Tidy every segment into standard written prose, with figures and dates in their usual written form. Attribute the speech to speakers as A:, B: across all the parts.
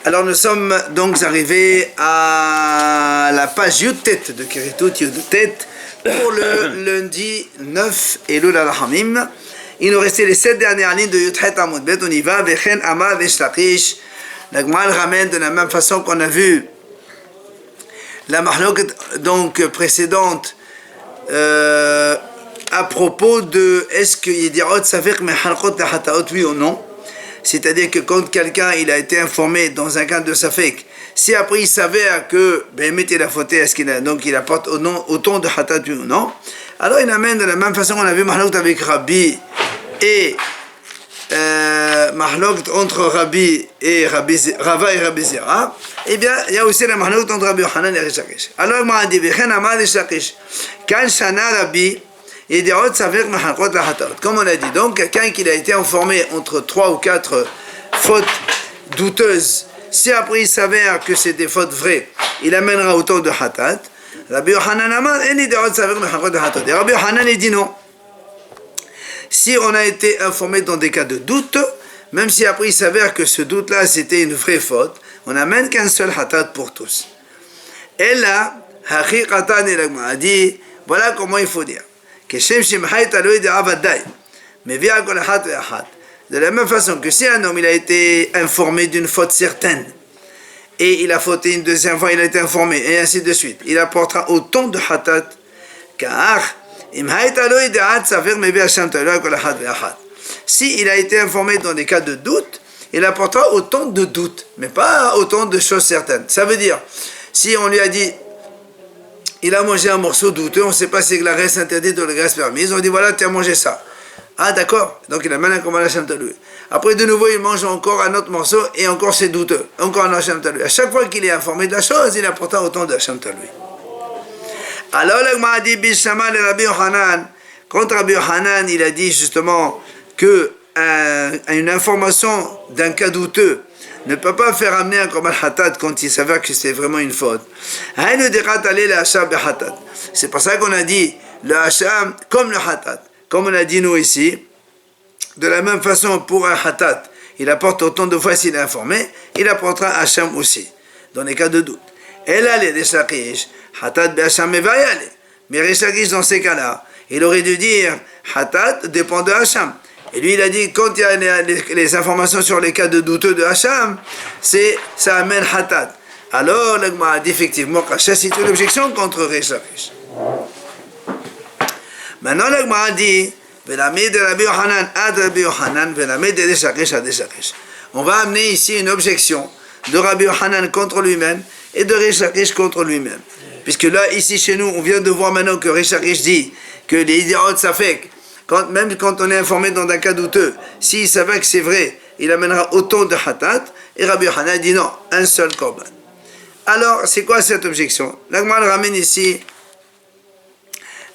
A: Alors nous sommes donc arrivés à la page Yutet de Keritut Yutet pour le lundi 9 Elul al-Hamim. Il nous restait les 7 dernières lignes de Yuthet Amud Bet. On y va. Vechen Amar Veshlakish. La Gemara ramène de la même façon qu'on a vu la mahlok donc précédente à propos de est-ce que Yedirot Safek Mehalchot Lahataot oui ou non. C'est-à-dire que quand quelqu'un il a été informé dans un cas de Safek, si après il s'avère que mettez la faute, est-ce qu'il a, donc il apporte autant de Hatat ou non, alors il amène de la même façon qu'on a vu Mahlok avec Rabbi et Mahlok entre Rabbi et Rava et Rabbi Zera, eh bien il y a aussi la Mahlok entre Rabbi Yohanan et Rish Lakish. Alors il m'a dit Vechen Amar Rish Lakish Kan Shana Rabbi. Comme on a dit, donc quelqu'un qui a été informé entre 3 ou 4 fautes douteuses, si après il s'avère que c'est des fautes vraies, il amènera autant de hatat. Rabbi Yohanan Amar, et Rabbi Yohanan dit non. Si on a été informé dans des cas de doute, même si après il s'avère que ce doute-là c'était une vraie faute, on n'amène qu'un seul hatat pour tous. Et là, Haqiqatan a dit, voilà comment il faut dire. De la même façon que si un homme il a été informé d'une faute certaine et il a fauté une deuxième fois, il a été informé et ainsi de suite, il apportera autant de hatat car si il a été informé dans des cas de doute, il apportera autant de doutes, mais pas autant de choses certaines. Ça veut dire, si on lui a dit il a mangé un morceau douteux, on ne sait pas si c'est la graisse interdite ou la graisse permise. On dit voilà, tu as mangé ça. Ah d'accord, donc il amène un combat à Hashem Talui. Après de nouveau, il mange encore un autre morceau et encore c'est douteux. Encore un Hashem Talui. À chaque fois qu'il est informé de la chose, il apportera autant de Hashem Talui. Alors le Gemara dit Bishama le Rabbi Yohanan. Quand Rabbi Yohanan, il a dit justement que une information d'un cas douteux ne peut pas faire amener un korban hatat quand il s'avère que c'est vraiment une faute. C'est pour ça qu'on a dit le hacham comme le hatat. Comme on a dit nous ici, de la même façon pour un hatat, il apporte autant de fois s'il est informé, il apportera hacham aussi, dans les cas de doute. Et là, les Rishakish, hatat be-hacham mevayale. Mais Rishakish, dans ces cas-là, il aurait dû dire hatat dépend de hacham. Et lui, il a dit, quand il y a les informations sur les cas de douteux de Hacham, ça amène Hatat. Alors, le Gemara a dit effectivement qu'Hacham, c'est une objection contre Rish Lakish. Maintenant, le Gemara a dit, on va amener ici une objection de Rabbi Yohanan contre lui-même et de Rish Lakish contre lui-même. Puisque là, ici, chez nous, on vient de voir maintenant que Rish Lakish dit que les idiots safek, même quand on est informé dans un cas douteux, s'il savait que c'est vrai, il amènera autant de hatat, et Rabbi Yohanan dit non, un seul korban. Alors, c'est quoi cette objection? L'Agma ramène ici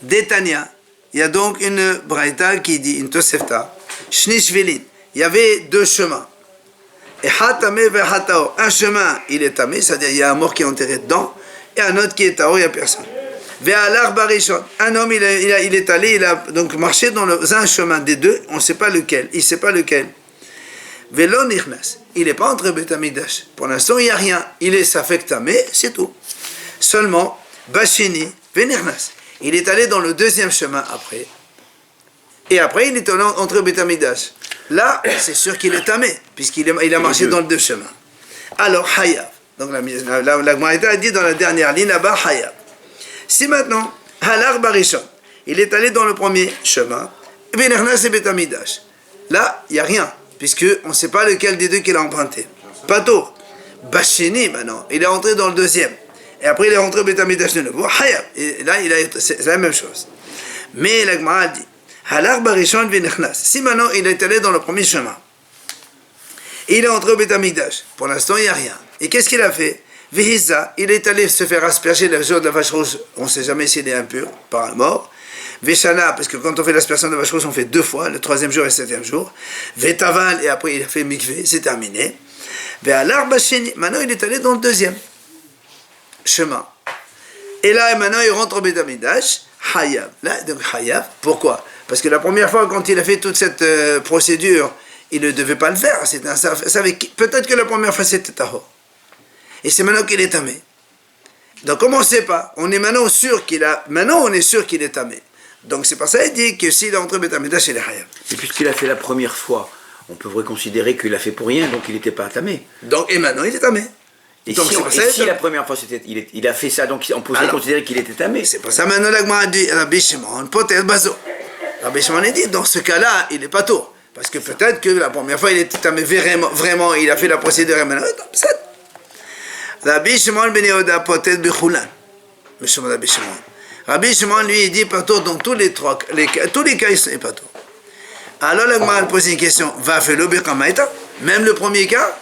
A: d'Etania. Il y a donc une braïta qui dit, une tosefta, Shnishvilin. Il y avait 2 chemins. Et hatame ve hatao. Un chemin, il est tamé, c'est-à-dire il y a un mort qui est enterré dedans, et un autre qui est tao, il n'y a personne. Un homme, il est allé, il a donc marché dans un chemin des deux, on ne sait pas lequel, il ne sait pas lequel. Velo nichnas, il n'est pas entré Beth Amikdash. Pour l'instant, il n'y a rien. Il est safek tamé, c'est tout. Seulement, Bashini, Venirnas, il est allé dans le deuxième chemin après. Et après, il est entré Beth Amikdash. Là, c'est sûr qu'il est tamé, puisqu'il a marché dans le deux chemins. Alors, Hayav. Donc, la Gemara a dit dans la dernière ligne là-bas, Hayav. Si maintenant, Halar Barishon, il est allé dans le premier chemin, là, il n'y a rien, puisqu'on ne sait pas lequel des deux qu'il a emprunté. Pato, Bachini, maintenant, il est entré dans le deuxième. Et après, il est rentré au Betamidash de nouveau. Hayab, et là, c'est la même chose. Mais la Gemara dit, Halar Barishon Vinechnas, si maintenant il est allé dans le premier chemin, il est entré au Betamidash, pour l'instant, il n'y a rien. Et qu'est-ce qu'il a fait? Vehiza, il est allé se faire asperger le jour de la vache rouge, on ne sait jamais s'il est impur, par un mort. Veshana, parce que quand on fait l'aspersion de la vache rouge, on fait 2 fois, le 3e jour et le 7e jour. Vetaval, et après il a fait mikvé, c'est terminé. Ve'alar basheni, maintenant il est allé dans le deuxième chemin. Et là, maintenant il rentre au Beth Amikdash, Hayav. Là, donc Hayav, pourquoi? Parce que la première fois, quand il a fait toute cette procédure, il ne devait pas le faire. Peut-être que la première fois c'était Taho. et c'est maintenant qu'il est tamé. Donc comme on ne sait pas, on est maintenant sûr qu'il a, maintenant on est sûr qu'il est tamé. Donc c'est pour ça qu'il dit que s'il est entré Beth Amikdash, il est Hayav.
B: Et puisqu'il a fait la première fois, on pourrait considérer qu'il a fait pour rien, donc il n'était pas tamé.
A: Donc, et maintenant il est tamé.
B: Et
A: donc,
B: si la première fois il a fait ça, donc on pourrait considérer qu'il était tamé.
A: C'est pour ça maintenant la Gemara dit Rabbi Shimon, potel bazo. Rabbi Shimon a dit, dans ce cas-là, il n'est pas tour. Parce que peut-être que la première fois il était tamé vraiment, il a fait la procédure et maintenant, c'est Rabbi Shimon ben Yehuda potel bichulan. Rabbi Shimon. Rabbi Shimon, lui, il dit pas tour dans tous les cas, il n'est pas tour. Alors la Gemara pose une question, va faire le Bekamaïta, même le premier cas,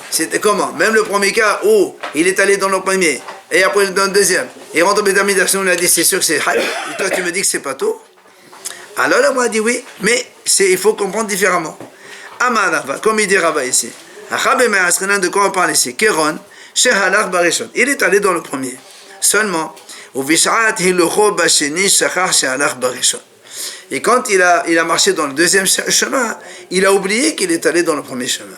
A: c'était comment? Même le premier cas où il est allé dans le premier, et après dans le deuxième, il rentre au Beth Amikdash, on a dit c'est sûr que c'est Hayav, et toi tu me dis que c'est pas tour. Alors la Gemara dit oui, mais il faut comprendre différemment. Amarava, comme il dit Rava ici, de quoi on parle ici? Kéron, Shehalach Barishon, il est allé dans le premier, seulement, et quand il a marché dans le deuxième chemin, il a oublié qu'il est allé dans le premier chemin.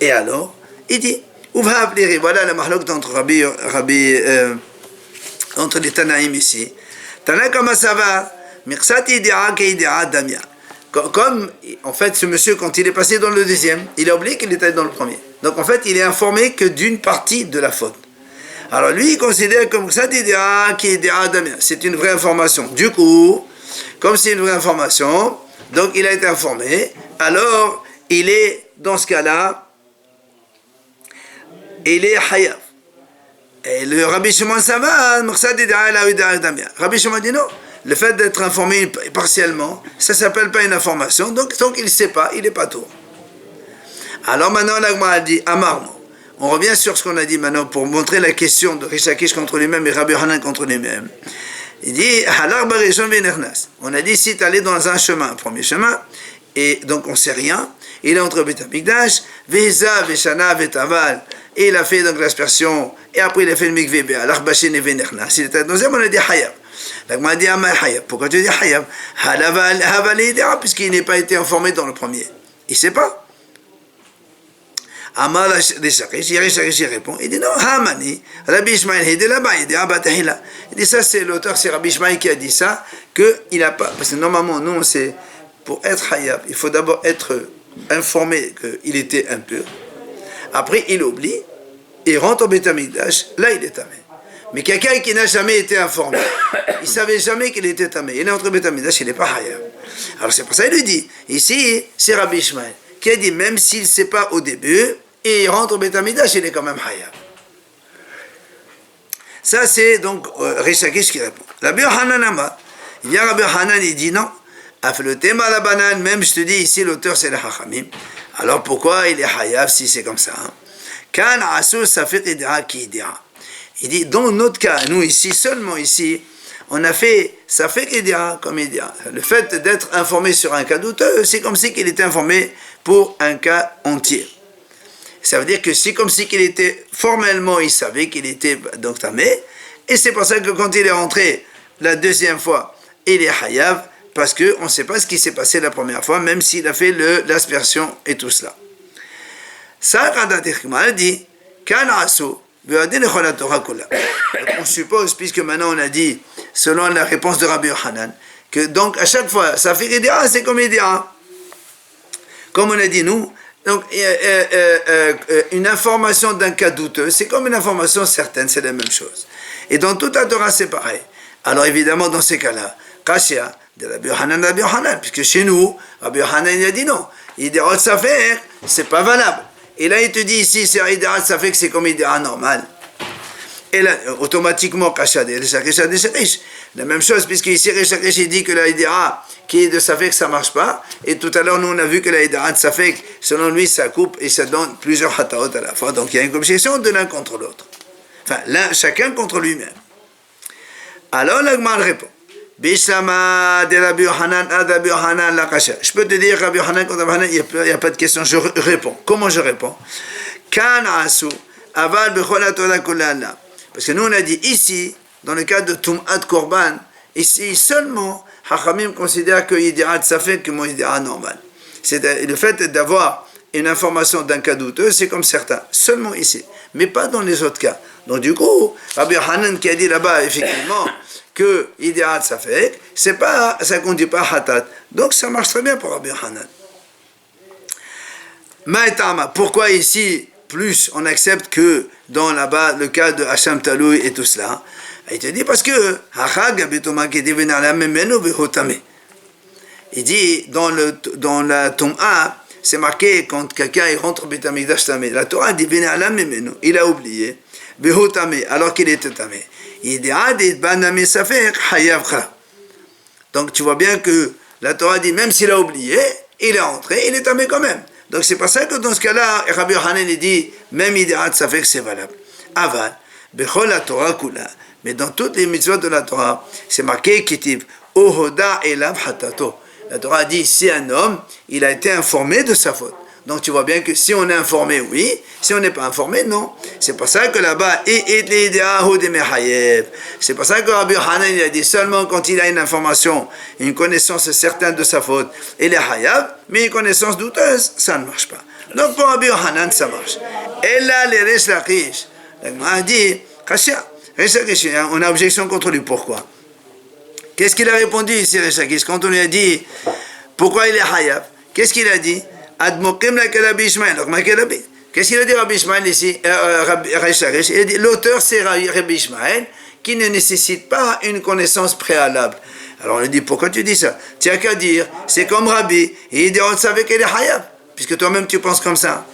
A: Et alors, il dit, voilà la mahlok entre les Tanaïm ici. Tanakama Sava, Mirsati Idea Keidea Damia. Comme, en fait, ce monsieur, quand il est passé dans le deuxième, il a oublié qu'il était allé dans le premier. Donc, en fait, il est informé que d'une partie de la faute. Alors, lui, il considère comme Mirsati Idea Keidea Damia. C'est une vraie information. Du coup, comme c'est une vraie information, donc il a été informé, alors il est, dans ce cas-là, il est Hayav. Et le Rabbi Shimon Sava, Rabbi Shimon dit non, le fait d'être informé partiellement, ça ne s'appelle pas une information, donc tant qu'il ne sait pas, il n'est pas tour. Alors maintenant, la Gemara dit, Amarno. On revient sur ce qu'on a dit maintenant pour montrer la question de Rish Lakish contre lui-même et Rabbi Hanan contre lui-même. Il dit, on a dit, si tu allais dans un chemin, un premier chemin, et donc on ne sait rien, il est entre Beth Amikdash, Veza, Veshana, Vetaval, et il a fait donc l'aspersion, et après il a fait le mikvé, alors Bashin et Venernas. Il était deuxième, on a dit Hayav. Donc on a dit Hayav. Pourquoi tu dis Hayav? Puisqu'il n'a pas été informé dans le premier. Il ne sait pas. Amar Rish répond, il dit non, Hamani, Rabbi Ishmael, il dit là-bas, il dit Abatahila. Il dit ça, c'est l'auteur, c'est Rabbi Ishmael qui a dit ça, qu'il n'a pas, parce que normalement, nous, c'est pour être Hayab, il faut d'abord être informé qu'il était impur. Après, il oublie, il rentre au Beth Amikdash, là, il est tamé. Mais quelqu'un qui n'a jamais été informé, il ne savait jamais qu'il était tamé, il est entre Beth Amikdash, il n'est pas Hayab. Alors c'est pour ça qu'il lui dit, ici, c'est Rabbi Ishmael, qui a dit, même s'il ne sait pas au début, et il rentre au Beth Amikdash, il est quand même Hayav. Ça, c'est donc Rish Lakish qui répond. Rabbi Hanan Amar, il vient Rabbi Hanan, il dit non, le thème à la banane, même je te dis ici, l'auteur c'est le Hachamim. Alors pourquoi il est Hayav si c'est comme ça? Kan Asul Safiq Idea Ki Idea. Il dit, dans notre cas, nous ici, seulement ici, on a fait Safiq Idea comme Idea. Le fait d'être informé sur un cas douteux, c'est comme si qu'il était informé pour un cas entier. Ça veut dire que c'est comme si qu'il était, formellement, il savait qu'il était donc tamé, et c'est pour ça que quand il est rentré la deuxième fois, il est Hayav, parce qu'on ne sait pas ce qui s'est passé la première fois, même s'il a fait l'aspersion et tout cela. Ça, Radha dit, on suppose, puisque maintenant on a dit, selon la réponse de Rabbi Hanan, que donc à chaque fois, ça fait Idea, c'est comme Idea. Comme on a dit nous, donc une information d'un cas douteux, c'est comme une information certaine, c'est la même chose. Et dans toute la Torah, c'est pareil. Alors évidemment, dans ces cas-là, Kashia, de Rabbi Hanan, puisque chez nous, Rabbi Hanan il a dit non. Il dit Ot Safer, c'est pas valable. Et là, il te dit ici, c'est Idea Safer, que c'est comme Idea normal. Et là, automatiquement, Kashia, de Sharish. La même chose, puisque ici, Sharish, il dit que la Idea qui est de Safek, ça ne marche pas. Et tout à l'heure, nous, on a vu que la Idea de Safek, selon lui, ça coupe et ça donne plusieurs hataot à la fois. Donc, il y a une objection de l'un contre l'autre. Enfin, chacun contre lui-même. Alors, l'Agmal répond. Bishama de Rabbi Hanan ad Rabbi Hanan la kasha. Je peux te dire, Rabbi Hanan contre Rabbi Hanan, il n'y a pas de question. Je réponds. Comment je réponds? Kan asu aval bechol Torah kullana. Parce que nous, on a dit ici, dans le cas de Tum'at Korban, ici seulement, Hachamim considère que Yidirat Safek comme Yidirat normal. C'est le fait d'avoir une information d'un cas douteux, c'est comme certains, seulement ici, mais pas dans les autres cas. Donc du coup, Rabbi Hanan qui a dit là-bas, effectivement, que Idiat Safek, c'est pas, ça ne conduit pas à Hatat. Donc ça marche très bien pour Rabbi Hanan. Maïtama, pourquoi ici, plus on accepte que dans là-bas, le cas de Hacham Taloui et tout cela? Il te dit parce que, il dit, dans la Tom'a, c'est marqué quand quelqu'un rentre au Beit Hamikdash tamé. La Torah dit il a oublié, alors qu'il était tamé. Il dit donc tu vois bien que la Torah dit même s'il a oublié, il est rentré, il est tamé quand même. Donc c'est pour ça que dans ce cas-là, Rabbi Hanan dit même Idiat Safek c'est valable. Aval, Bechol la Torah kula. Mais dans toutes les mitzvot de la Torah, c'est marqué Kitiv Ohoda elav hatato. La Torah dit si un homme, il a été informé de sa faute. Donc tu vois bien que si on est informé, oui. Si on n'est pas informé, non. C'est pour ça que là-bas, c'est pour ça que Rabbi Hanan il a dit seulement quand il a une information, une connaissance certaine de sa faute, il est hayab, mais une connaissance douteuse, ça ne marche pas. Donc pour Rabbi Hanan, ça marche. Et là, les Resh Lakish, a dit, on a objection contre lui. Pourquoi? Qu'est-ce qu'il a répondu ici, Resh Lakish, quand on lui a dit pourquoi il est hayab? Qu'est-ce qu'il a dit? Admokim la Rabbi Ishmael. Donc, qu'est-ce qu'il a dit Rabbi Ishmael ici? Il a dit l'auteur c'est Rabbi Ishmael qui ne nécessite pas une connaissance préalable. Alors on lui dit pourquoi tu dis ça? Tu n'as qu'à dire c'est comme Rabbi. Et il dit on savait qu'elle est hayab, puisque toi-même tu penses comme ça.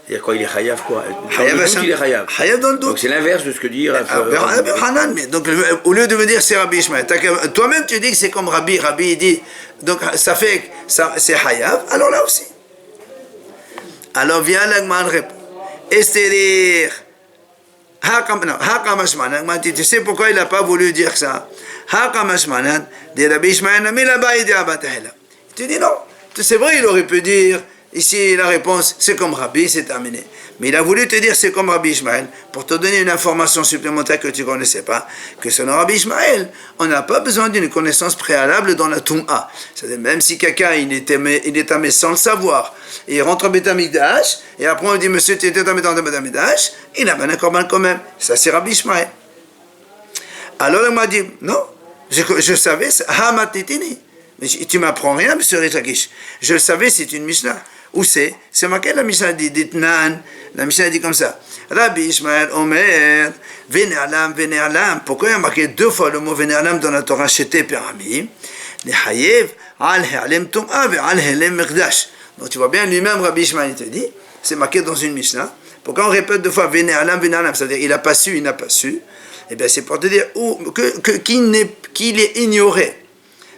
B: C'est-à-dire quoi, il est hayav quoi?
A: Il est hayav dans le doute.
B: Donc c'est l'inverse de ce que dit
A: Hanan. Donc au lieu de me dire c'est Rabbi Ishmael, toi-même tu dis que c'est comme Rabbi. Rabbi il dit donc ça fait que c'est hayav. Alors là aussi. Alors vient l'Agman répond. C'est-à-dire tu sais pourquoi il n'a pas voulu dire ça? De Rabbi Ishmael, mais là-bas il dit tu dis non. C'est vrai, il aurait pu dire. Ici, la réponse, c'est comme Rabbi, c'est terminé. Mais il a voulu te dire c'est comme Rabbi Ishmael, pour te donner une information supplémentaire que tu ne connaissais pas, que selon Rabbi Ishmael, on n'a pas besoin d'une connaissance préalable dans la Toum'a. C'est-à-dire, même si quelqu'un, il est tamé sans le savoir, et il rentre au Beit Hamikdash, et après on lui dit, monsieur, tu étais tamé dans le Beit Hamikdash, il a bien un corban quand même. Ça, c'est Rabbi Ishmael. Alors, il m'a dit, non, je savais, Hamatitini. Mais tu m'apprends rien, monsieur Rechakish. Je le savais, c'est une Mishnah. Où c'est? C'est marqué la Mishnah dit Ditnan. La Mishnah dit comme ça. Rabbi Ishmael Omer, Venerlam, Venerlam. Pourquoi il y a marqué deux fois le mot Venerlam dans la Torah Shete Perami? Les Hayev, Al He'alem Tum'a, Al He'alem Mekdash. Donc tu vois bien, lui-même, Rabbi Ishmael, il te dit, c'est marqué dans une Mishnah. Pourquoi on répète deux fois Venerlam, Venerlam? C'est-à-dire, il n'a pas su, il n'a pas su. Eh bien, c'est pour te dire qu'il est ignoré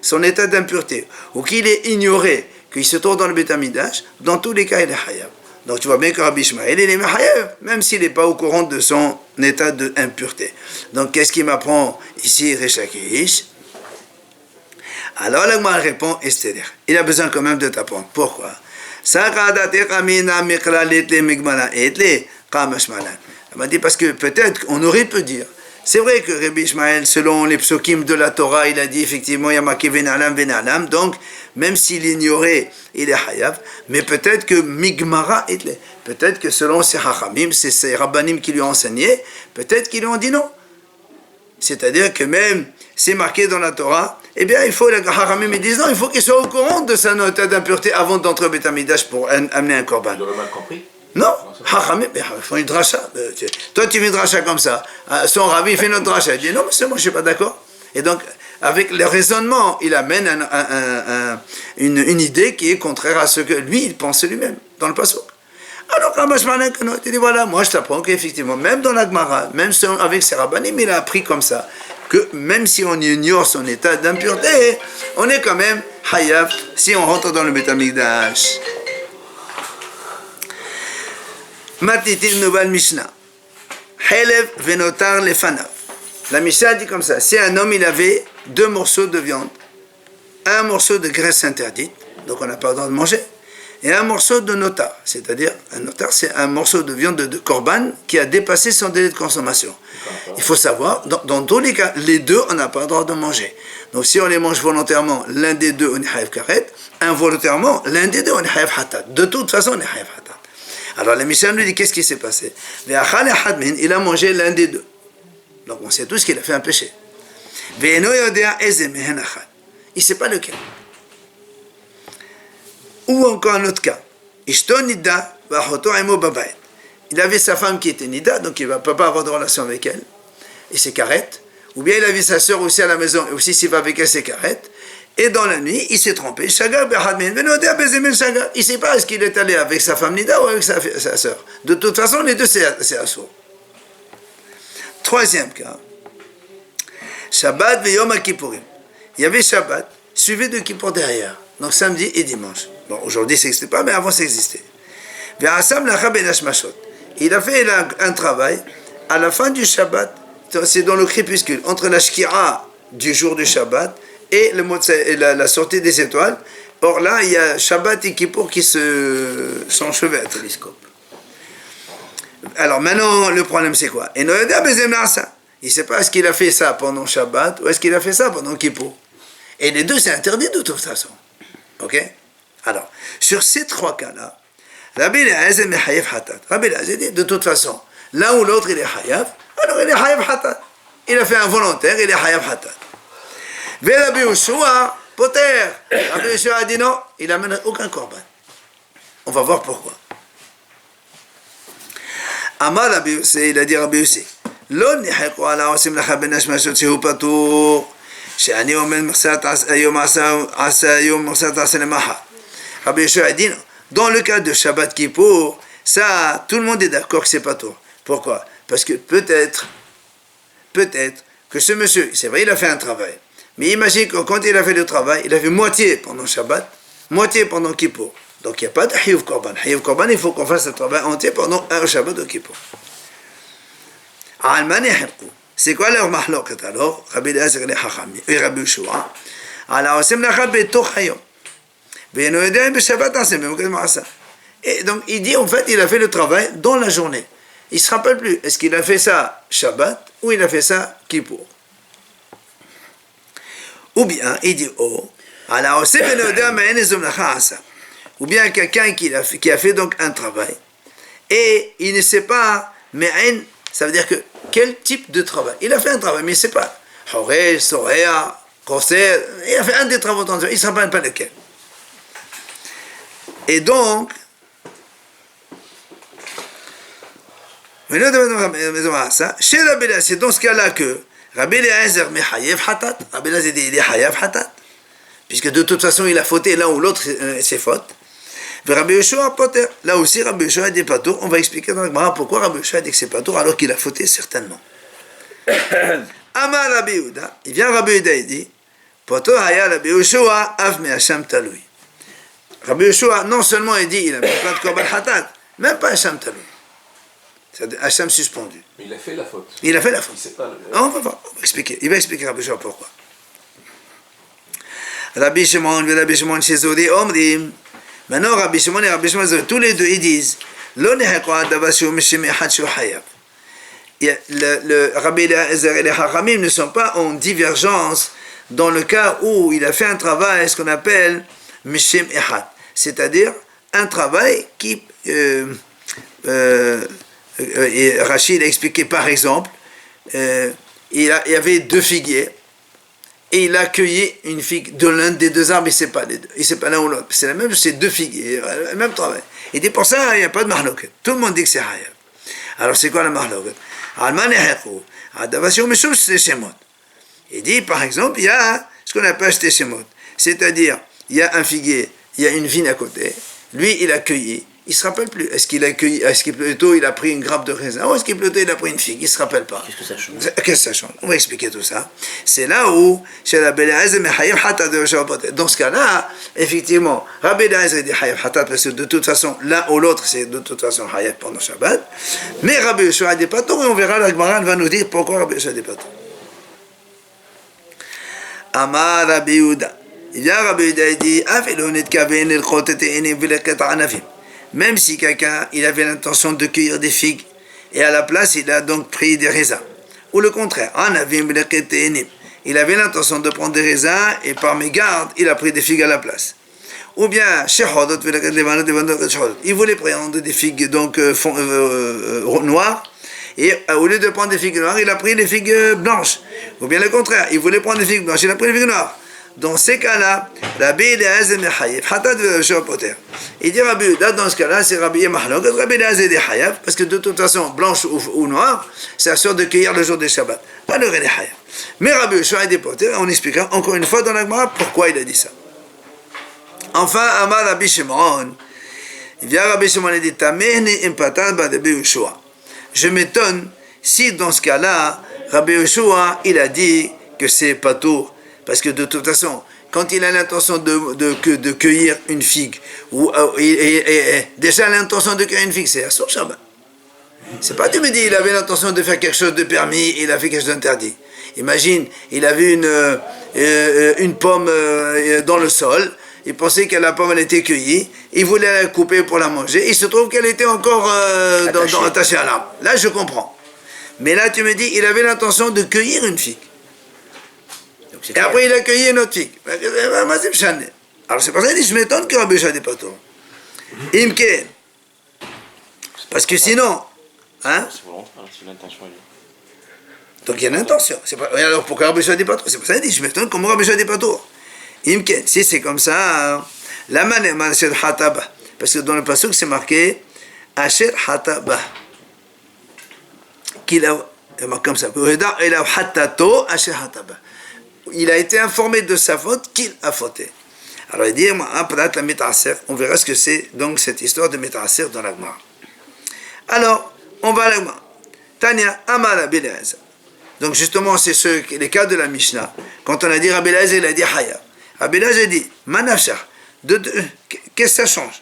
A: son état d'impureté, ou qu'il est ignoré, qu'il se trouve dans le Beit Hamikdash, dans tous les cas, il est hayav. Donc tu vois bien que Rabbi Ishmael, il est hayav, même s'il n'est pas au courant de son état d'impureté. Donc qu'est-ce qu'il m'apprend ici, Resh Lakish? Alors la Gemara répond, c'est-à-dire, il a besoin quand même de t'apprendre. Pourquoi? Elle m'a dit parce que peut-être on aurait pu dire. C'est vrai que Rabbi Ishmael, selon les psukim de la Torah, il a dit effectivement, il y a marqué Venalam, Venalam, donc même s'il ignorait, il est hayav, mais peut-être que Migmara, peut-être que selon ses hachamim, c'est ses rabbanim qui lui ont enseigné, peut-être qu'ils lui ont dit non. C'est-à-dire que même, c'est marqué dans la Torah, eh bien, il faut, les hachamim disent non, il faut qu'il soit au courant de sa note d'impureté avant d'entrer au Beit Hamikdash pour amener un korban.
B: Vous avez mal compris?
A: Non, Hachamim, ils font une dracha. Toi, tu fais une dracha comme ça. Son rabbi fait notre dracha. Il dit non, mais moi, je ne suis pas d'accord. Et donc, avec le raisonnement, il amène une idée qui est contraire à ce que lui, il pense lui-même, dans le passage. Alors, il dit voilà, moi, je t'apprends qu'effectivement, même dans la Gemara, même avec ses rabbanim, il a appris comme ça, que même si on ignore son état d'impureté, on est quand même hayav si on rentre dans le Beit Hamikdash. Matitil Nouvelle Mishnah. Helev venotar lefanav. La Mishnah dit comme ça. Si un homme il avait 2 morceaux de viande, un morceau de graisse interdite, donc on n'a pas le droit de manger, et un morceau de notar. C'est-à-dire, un notar, c'est un morceau de viande de korban qui a dépassé son délai de consommation. Il faut savoir, dans tous les cas, les deux, on n'a pas le droit de manger. Donc si on les mange volontairement, l'un des deux, on est haïf karet, involontairement, l'un des deux, on est haïf hatat. De toute façon, on est haïf hatat. Alors la Mishnah nous dit, qu'est-ce qui s'est passé? Il a mangé l'un des deux. Donc on sait tous qu'il a fait un péché. Il ne sait pas lequel. Ou encore un autre cas. Il avait sa femme qui était nida, donc il ne peut pas avoir de relation avec elle, et c'est carrette. Ou bien il avait sa soeur aussi à la maison, et aussi s'il va avec elle, c'est carrette. Et dans la nuit, il s'est trompé. Il ne sait pas est-ce qu'il est allé avec sa femme nida ou avec sa soeur. De toute façon, les deux, c'est assourd. Troisième cas. Shabbat ve'yom Kippourim. Il y avait Shabbat, suivi de Kippour derrière. Donc samedi et dimanche. Bon, aujourd'hui ça n'existait pas, mais avant ça existait. Il a fait un travail à la fin du Shabbat, c'est dans le crépuscule, entre la Shkira du jour du Shabbat et la sortie des étoiles. Or là, il y a Shabbat et Kippour qui s'enchevêtrent.
B: Télescope.
A: Alors maintenant, le problème c'est quoi? Il ne sait pas est-ce qu'il a fait ça pendant Shabbat ou est-ce qu'il a fait ça pendant Kippour. Et les deux, c'est interdit de toute façon. Ok? Alors, sur ces trois cas-là, Rabbi Eliezer est Hayav Hatat. Rabbi Eliezer dit, de toute façon, l'un ou l'autre, il est Hayav, alors il est Hayav Hatat. Il a fait un volontaire, il est Hayav Hatat. Mais Rabbi Yoshua, Poter. Rabbi Yoshua a dit non, il n'amène aucun korban. On va voir pourquoi. Amar Rabbi Yossé, il a dit Rabbi Yossé, לא נחקו על העושים לך בין השמשות שהוא פטור שאני עומד מכסת עשה יום מכסת עשה למחר. Rabbi Yoshua a dit non. Dans le cas de Shabbat Kippour, ça, tout le monde est d'accord que c'est pas tout. Pourquoi? Parce que peut-être que ce monsieur, c'est vrai, il a fait un travail. Mais imagine que quand il a fait le travail, il a fait moitié pendant Shabbat, moitié pendant Kippour. Donc il n'y a pas de Hiyuv Korban. Hiyuv Korban, il faut qu'on fasse le travail entier pendant un Shabbat de Kippour. C'est quoi leur mahloket alors? Rabbi Eliezer et Rabbi Yoshua. Alors, on s'est mis à betoch hayom. Et donc il dit en fait il a fait le travail dans la journée. Il ne se rappelle plus. Est-ce qu'il a fait ça Shabbat ou il a fait ça Kippour? Ou bien il dit oh. Ou bien quelqu'un qui a fait donc un travail et il ne sait pas mais ça veut dire que quel type de travail? Il a fait un travail, mais il ne sait pas. Horesh, Sorea, Koser, il a fait un des travaux, il ne se rappelle pas lequel. Et donc, c'est dans ce cas-là que Rabbi Eliezer met Hayev Hatat. Rabbi Eliezer dit il est Hayev Hatat, puisque de toute façon il a fauté l'un ou l'autre, c'est faute. Rabbi Yoshua Poter. Là aussi, Rabbi Yoshua dit pas tour. On va expliquer dans le Gemara pourquoi Rabbi Yoshua dit que c'est pas tour alors qu'il a fauté certainement. Amar Rabbi Yehuda. Il vient Rabbi Yehuda et dit Poter haya Rabbi Yoshua av me Hashem talui. Rabbi Yoshua non seulement il dit il a mis plein de korban hatat, même pas Hashem talui. C'est-à-dire Hashem suspendu.
C: Mais il a fait la faute.
A: Il a fait la faute.
C: Il sait pas.
A: On va voir. On va expliquer. Il va expliquer Rabbi Yoshua pourquoi. Rabbi Shimon chez Zodi Omrim. Maintenant, Rabbi Shimon et Rabbi Shimon, tous les deux, ils disent le Rabbi Eliezer et les Hachamim ne sont pas en divergence dans le cas où il a fait un travail, ce qu'on appelle Mishim Echad, c'est-à-dire un travail qui, Rachid a expliqué par exemple, il y avait deux figuiers, et il a cueilli une figue de l'un des deux arbres, il ne sait pas les deux, il ne sait pas l'un ou l'autre. C'est la même, c'est deux figues, le même travail. Il dit pour ça, il n'y a pas de mahloket. Tout le monde dit que c'est hayab. Alors c'est quoi la mahloket? Il dit par exemple, il y a ce qu'on appelle shemot, c'est-à-dire il y a un figuier, il y a une vigne à côté, lui il a cueilli, il ne se rappelle plus. Est-ce qu'il a cueilli, est-ce qu'il plutôt il a pris une grappe de raisin, ou est-ce qu'il plutôt il a pris une figue, il ne se rappelle pas.
B: Qu'est-ce que ça change?
A: Qu'est-ce que ça change? On va expliquer tout ça. C'est là où, chez Rabbi Eliezer, dans ce cas-là, effectivement, Rabbi Eliezer dit Hayav Hatat, parce que de toute façon, l'un ou l'autre, c'est de toute façon Hayav pendant Shabbat. Mais Rabbi Yoshua dit pas tout, et on verra, la Gemara va nous dire pourquoi Rabbi Yoshua dit pas tout. Amar Rabbi Yehuda. Il y a Rabbi Yehuda dit, même si quelqu'un il avait l'intention de cueillir des figues, et à la place il a donc pris des raisins. Ou le contraire, il avait l'intention de prendre des raisins, et par mégarde, il a pris des figues à la place. Ou bien, il voulait prendre des figues donc, noires, et au lieu de prendre des figues noires, il a pris des figues blanches. Ou bien le contraire, il voulait prendre des figues blanches, il a pris des figues noires. Dans ces cas-là, Rabbi Eliezer Mechayev, Hatat V'Shor Poter. Il dit Rabbi Yehuda, dans ce cas-là, c'est Rabbi Mahlok, Rabbi Eliezer est Hayav, parce que de toute façon, blanche ou noire, c'est assure de cueillir le jour des Shabbat. Alors il est Hayav. Mais Rabbi Yehoshua est des Poter, on expliquera encore une fois dans la Gemara pourquoi il a dit ça. Enfin, Amar Rabbi Shimon, il vient Rabbi Shimon et dit Tamehni Impatan Rabbi Yehoshua. Je m'étonne si dans ce cas-là, Rabbi Yehoshua, il a dit que c'est patour. Parce que de toute façon, quand il a l'intention de cueillir une figue, ou déjà l'intention de cueillir une figue, c'est à son Shabbat. C'est pas tu me dis, il avait l'intention de faire quelque chose de permis, il a fait quelque chose d'interdit. Imagine, il a vu une pomme dans le sol, il pensait que la pomme elle était cueillie, il voulait la couper pour la manger, il se trouve qu'elle était encore attachée à l'arbre. Là, je comprends. Mais là, tu me dis, il avait l'intention de cueillir une figue. Et après, il a cueilli une autre figue. Alors, c'est pour ça qu'il dit, je m'étonne que Rabbi Yehoshua n'est pas tout. Imken. Parce que sinon, hein?
C: C'est volontaire, c'est l'intention.
A: Donc, il y a une intention. Alors, pourquoi Rabbi Yehoshua n'est pas tout? C'est pour ça qu'il dit, je m'étonne comment Rabbi Yehoshua n'est pas tout. Imken. Si c'est comme ça, la manne Asher Hataba. Parce que dans le pasuk, c'est marqué Asher Hataba. Qu'il a, comme ça. Il a été informé de sa faute qu'il a fauté. Alors il dit, on verra ce que c'est donc cette histoire de Mitraser dans la Gemara. Alors, on va à la Gemara. Tanya Amar Rabbi Eliezer. Donc justement, c'est les cas de la Mishnah. Quand on a dit Rabbi Eliezer, il a dit Haya. Rabbi Eliezer dit, Manafshar. Qu'est-ce que ça change?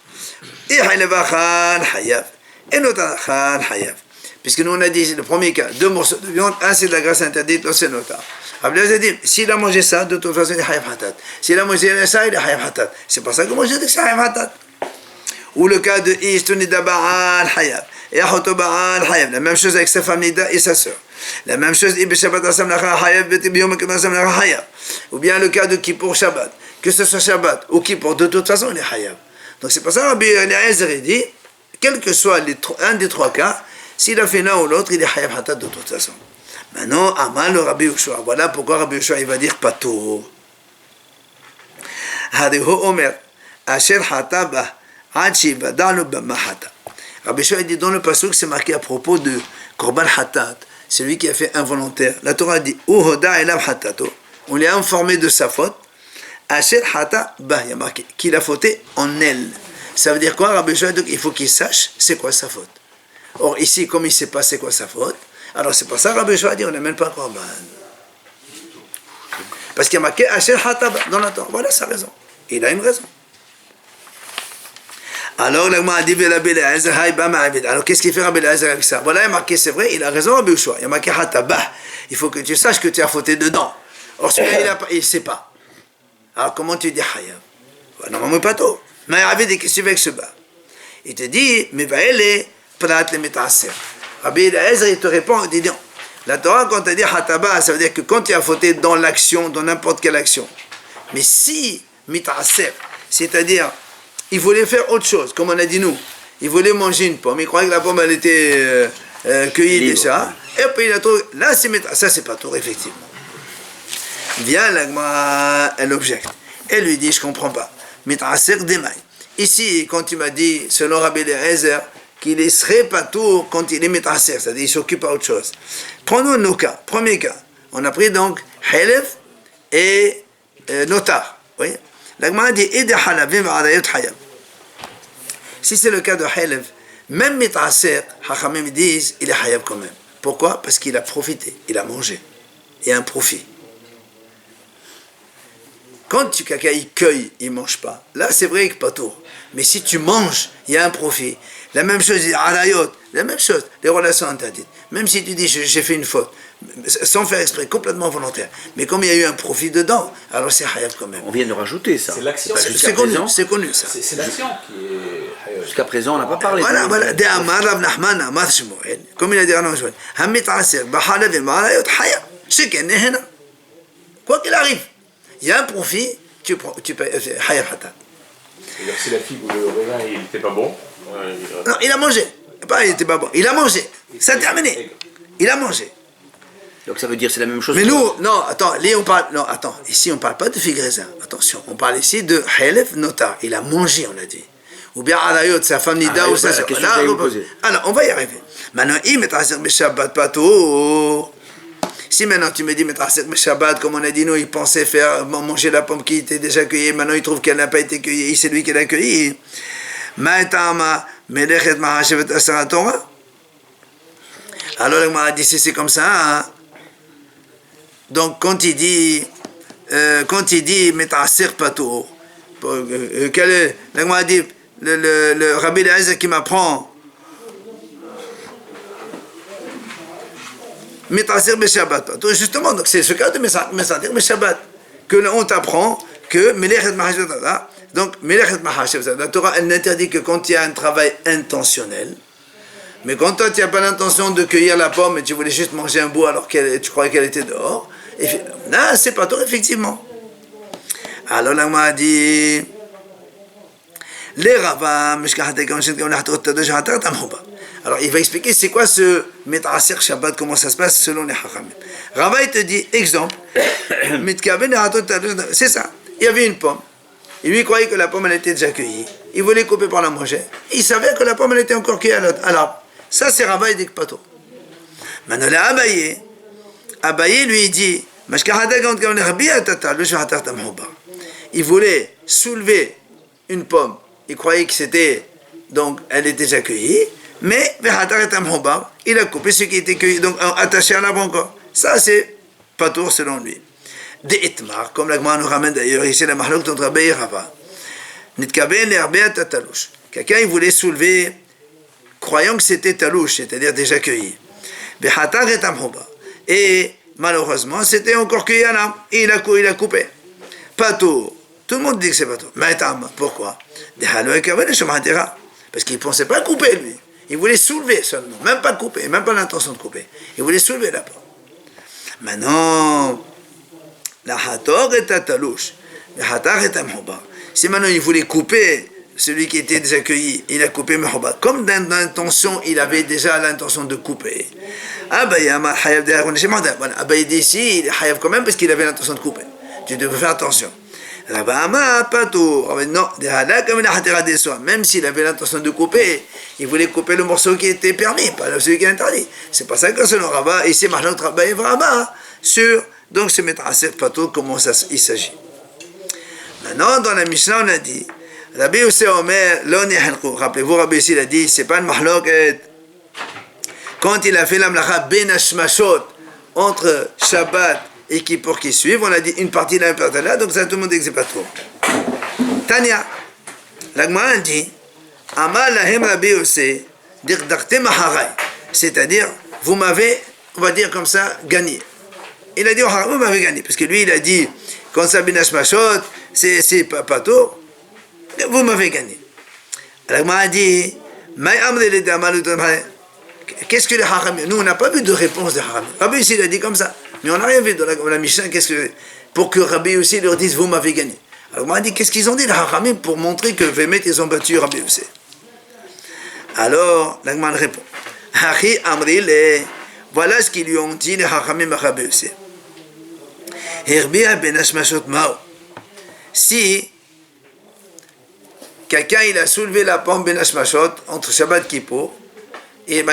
A: Puisque nous on a dit le premier cas, 2 morceaux de viande, un c'est de la graisse interdite, l'autre c'est notar. Rabbi Eliezer dit, s'il a mangé ça, de toute façon il est Hayav Hatat. S'il a mangé ça, il est Hayav Hatat. C'est pour ça que moi je dis que c'est Hayav Hatat. Ou le cas de Ishtunida Ba'al Hayav. Et Achoto Ba'al Hayav. La même chose avec sa femme Nida et sa sœur. La même chose, Ibe Shabbat Asam Lacha Hayav, Betibiyom Asam Lacha Hayav. Ou bien le cas de Kippour Shabbat. Que ce soit Shabbat ou Kippour, de toute façon il est Hayav. Donc c'est pour ça que Rabbi Eliezer dit, quel que soit un des 3 cas, s'il a fait l'un ou l'autre, il est Hayav Hatat de toute façon. Maintenant, Amal le Rabbi Yehoshua. Voilà pourquoi Rabbi Yehoshua il va dire Patour. Hadiho Omer, Asher Hataba, Hachi Vadalo Bamahata. Rabbi Yehoshua dit dans le pasuk, c'est marqué à propos de Korban Hatat, celui qui a fait involontaire. La Torah dit Uhoda Elav Hatato. On lui a informé de sa faute. Asher Hata Bah, il y a marqué qu'il a fauté en elle. Ça veut dire quoi, Rabbi Yehoshua? Donc il faut qu'il sache c'est quoi sa faute. Or ici, comme il ne sait pas c'est quoi sa faute, alors c'est pour ça que Rabbi Yehoshua dit on n'amène pas Korban. Parce qu'il y a marqué Asher Hataba dans la Torah. Voilà sa raison. Il a une raison. Alors la Gemara dit Rabbi Eliezer hay ba ma'abid. Alors qu'est-ce qu'il fait Rabbi Eliezer avec ça? Voilà, il a marqué, c'est vrai, il a raison Rabbi Yehoshua. Il y a marqué Hataba. Il faut que tu saches que tu as fauté dedans. Or celui-là, il ne sait pas. Alors comment tu dis Hayab? Normalement pas tôt. Mais Rabbi, qu'est-ce que tu fais avec ce bas? Il te dit, mais va aller prat le Mitraser. Rabbi Eliezer, il te répond, il dit non. La Torah, quand elle dit Hataba, ça veut dire que quand tu as fauté dans l'action, dans n'importe quelle action. Mais si Mitraser, c'est-à-dire, il voulait faire autre chose, comme on a dit nous. Il voulait manger une pomme, il croyait que la pomme, elle était cueillie déjà. Et puis il a trouvé, là, c'est Mitraser. Ça, c'est pas tout, effectivement. Vient l'agma, elle objecte. Elle lui dit, je comprends pas. Mitraser démaille. Ici, quand tu m'as dit, selon Rabbi Eliezer, qu'il ne serait pas tout quand il est Mitraser, c'est-à-dire il s'occupe à autre chose. Prenons nos cas. Premier cas, on a pris donc Halef et Notar. Oui. L'agma dit Ede Halavim Arayot Hayab. Si c'est le cas de Halef, même Mitraser, Hachamim disent il est Hayab quand même. Pourquoi? Parce qu'il a profité, il a mangé. Il y a un profit. Quand quelqu'un il cueille, il ne mange pas. Là, c'est vrai que pas tout. Mais si tu manges, il y a un profit. La même chose, la même chose, les relations interdites. Même si tu dis j'ai fait une faute, sans faire exprès, complètement volontaire. Mais comme il y a eu un profit dedans, alors c'est hayab quand même.
B: On vient de rajouter ça.
C: C'est l'action.
A: C'est connu ça.
C: C'est l'action qui est hayab.
B: Jusqu'à présent, on n'a pas parlé
A: Voilà,
B: de
A: voilà. De Amar Rav Nachman, Amar Shmuel, comme il a dit à Shmuel, Hamit Asir, Bahala de Marayot, hayab. Cheken Nehena. Quoi qu'il arrive, il y a un profit, tu payes hayab hatat.
C: C'est-à-dire si la figue ou le raisin il n'était pas bon,
A: Non, il a mangé. Pas, il était pas bon. Il a mangé. Ça a terminé. Il a mangé.
B: Donc ça veut dire c'est la même chose.
A: Mais nous, non, attends, ici on parle pas de figue raisin. Attention, on parle ici de Halef Notar. Il a mangé, on a dit. Ou bien Arayot, sa femme Nida ou sa
B: la question que j'allais vous poser.
A: Alors, on va y arriver. Maintenant, il met Asir Shabbat Pato. Si maintenant tu me dis mettre Asir Shabbat, comme on a dit, nous, il pensait faire manger la pomme qui était déjà cueillie, maintenant il trouve qu'elle n'a pas été cueillie, c'est lui qui l'a cueillie. Ma'etama Melechet Mahashevet Asara Torah. Alors, il m'a dit, c'est comme ça, hein. Donc, quand il dit Metasir Pato, quel est, là, dit, le Rabbi Eliezer qui m'apprend Metasir Beshabbat Pato, justement, donc c'est ce cas de Metasir Beshabbat, que on t'apprend que Melechet Mahashevet Asara. Donc, Melechet Mahashevet Asara, la Torah, elle n'interdit que quand il y a un travail intentionnel. Mais quand toi, tu n'as pas l'intention de cueillir la pomme et tu voulais juste manger un bout alors que tu croyais qu'elle était dehors, là, c'est pas tort, effectivement. Alors, là, on m'a dit, les Rava, alors, il va expliquer c'est quoi ce Metasir Shabbat, comment ça se passe selon les Hachamim. Rava, il te dit, exemple, c'est ça, il y avait une pomme. Et lui, il croyait que la pomme, elle était déjà cueillie. Il voulait couper pour la manger. Il savait que la pomme, elle était encore cueillie à l'arbre. Ça, c'est Rava, il dit que pas tôt. Maintenant, là, Abaye, lui, il dit, il voulait soulever une pomme. Il croyait que c'était, donc, elle était déjà cueillie. Mais, il a coupé ce qui était cueilli, donc, attaché à l'arbre encore. Ça, c'est pas tôt, selon lui. Des itmar, comme la Gemara nous ramène d'ailleurs, ici, la mahlok entre Abaye et Rava. Quelqu'un, il voulait soulever, croyant que c'était talouche, c'est-à-dire déjà cueilli. Et malheureusement, c'était encore cueilli à l'arbre. Et il a coupé. Pato. Tout le monde dit que c'est pato. Mais pourquoi? Parce qu'il ne pensait pas couper, lui. Il voulait soulever seulement. Même pas couper, même pas l'intention de couper. Il voulait soulever la pomme. Maintenant, la hator est à talouche. La hatar est à mhoba. Si maintenant il voulait couper celui qui était déjà cueilli, il a coupé mhoba. Comme dans l'intention, il avait déjà l'intention de couper. Abaye dit ici, il est hayav quand même parce qu'il avait l'intention de couper. Tu devais faire attention. Non, même s'il avait l'intention de couper, il voulait couper le morceau qui était permis, pas celui qui est interdit. C'est pas ça que selon Rava, ici, maintenant, travaille vraiment sur, donc, se mettre à cette pato, comment il s'agit. Maintenant, dans la Mishnah, on a dit, Rabbi Yosef Omer, rappelez-vous, Rabbi Yosef, il a dit, c'est pas une mahloket. Quand il a fait la mlacha ben hashmashot, entre Shabbat et Kippour qui suivent, on a dit une partie là, une partie là, donc ça tout le monde dit que c'est pas trop. Tania, la Gemara dit, Amal lahem Rabbi Yosef, dirdakte maharay, c'est-à-dire, vous m'avez, on va dire comme ça, gagné. Il a dit, vous m'avez gagné, parce que lui, il a dit, quand ça ben hashmashot, c'est pas tôt, vous m'avez gagné. La Gemara dit, qu'est-ce que les haramim? Nous, on n'a pas vu de réponse des haramim. Rabbi aussi, il a dit comme ça. Mais on n'a rien vu dans la Mishnah, pour que Rabbi aussi leur dise, vous m'avez gagné. Alors, on m'a dit, qu'est-ce qu'ils ont dit, les haramim, pour montrer que Vémet, ils ont battu Rabbi aussi. Alors, la Gemara répond, voilà ce qu'ils lui ont dit, les haramim à Rabbi aussi. Si quelqu'un il a soulevé la pomme ben hashmashot entre Shabbat et Kippour, et